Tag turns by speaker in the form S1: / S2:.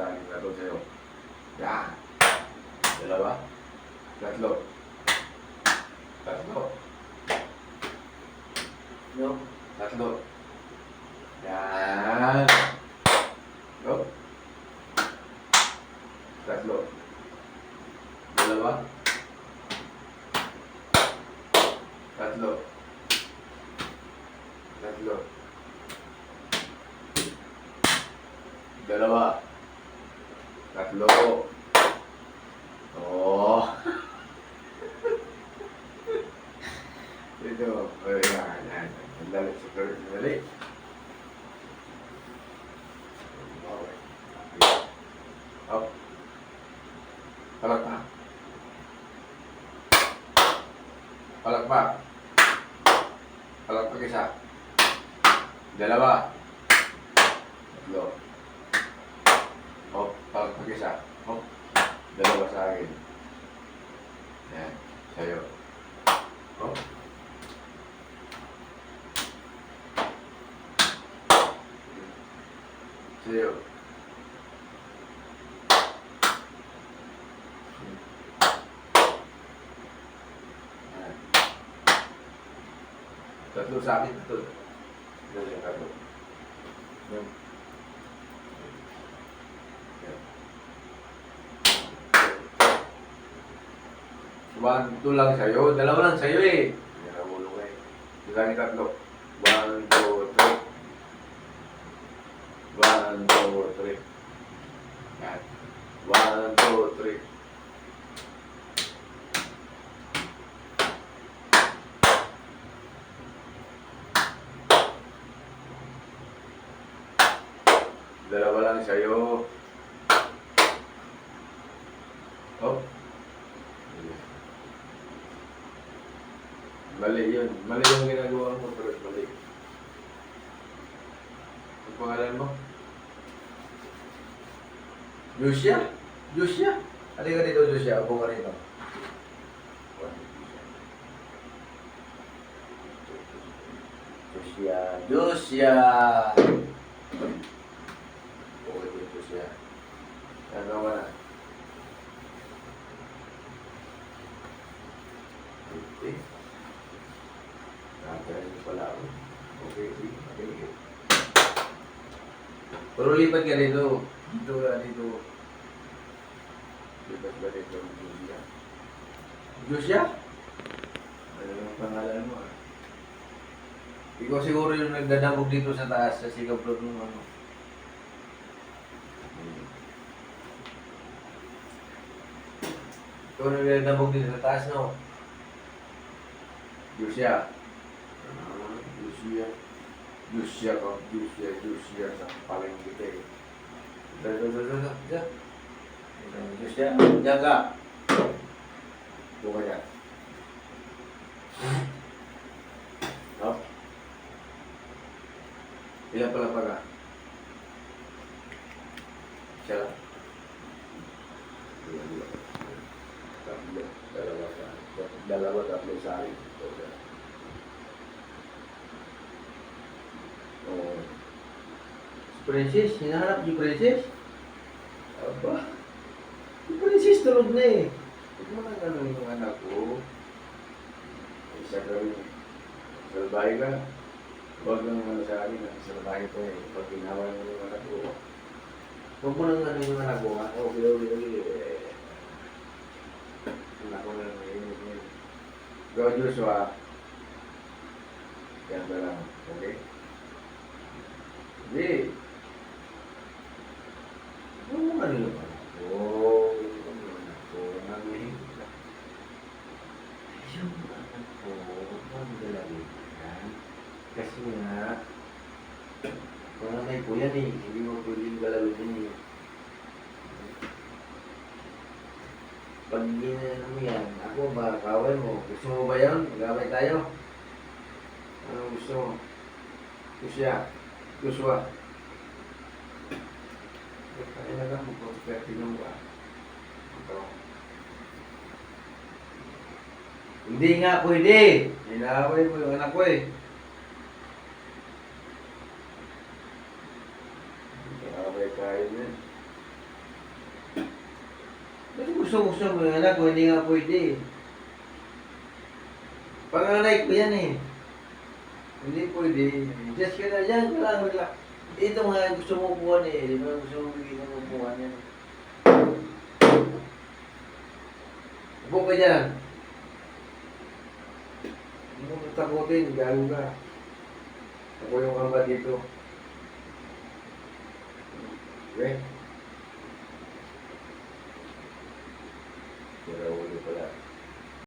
S1: sa akin. Tatlo sa'yo. Yan. Dalawa. Tatlo. Tatlo. No? Tatlo. Yan. No? Tatlo. Dalawa. Tatlo. Tatlo. Dalawa. Tatlo. Oh. Ito. Ayan. Ayan. Dali. Dali. Dali. Okay. Up. Palakpak. Palakpak. Palakpak isa. Dalawa. Tatlo. Oh, palakpak isa. Oh. Dalawa sa akin. Yan. Sa'yo. Oh. Sa'yo. Yan. Tatlo sa akin. Tatlo. Dalawa. Tatlo. Yan. One, two lang sa'yo. Dalawa lang sa'yo eh. Hindi na mulong eh. Bilangin tatlo. 1, 2, 3. 1, 2, 3. Yan. 1, 2, 3. Dalawa lang sa'yo. Oh. Mali yun. Mali yung ginagawa mo, pero mali. Ang pangalan mo? Josia? Josia? Halika dito, Josia. Upo ka rito. Josia. Josia! Okay po, Josia. Ano ka na? Okay. Nakakaya pala ako. Okay. Pero lipat ka dito. Dito ka dito. Lipat ka dito. Josia. Josia? Ano yung pangalan mo ah? Ikaw siguro yung nagdadabog dito sa taas sa sigablog ng ano. Ikaw nagdadabog dito sa taas, no? Josia. Josia sa paling kita eh. Josia, jaga. Buka dyan. No? Ilan pala pala? Isa lang. Tatlo. Dalawa, tatlo sa akin. Oh. Si Princess, hinahanap si Princess? Aba, si Princess tulog na eh. Huwag mo na gano'n yung anak ko. Isa ka rin. Salbahe ka. Huwag lang naman sa akin. Salbahe ko eh. Pag ginawa mo yung anak ko. Huwag mo lang gano'n yung anak ko. Okay. Anak ko na lang. Go Joshua. Yan ba lang. Okay? Hindi. Oo, ano yung anak ko? Anak ko, nangihingi ka. Yung anak ko, huwag galawin yan. Kasi nga, panganay ko yan eh. Hindi mo pwedeng galawin yan eh. Pag ginano mo yan, ako makakawal mo. Gusto mo ba yan? Mag-away tayo? Ano gusto mo? Joshua. Kaya na lang magpapagpapit ng mukha. Hindi nga pwede. Inaaway mo yung anak ko eh. Inaaway tayo niyan. gusto mo yung anak ko, hindi nga pwede. Panganay ko yan eh. Hindi pwede. Just ka na dyan, kailangan relax. Ito nga gusto mo upuan eh. Di ba gusto mo bigyan ng upuan yan? Upo ka dyan. Hindi mo takutin, gago ka. Ako yung kamba dito. Okay?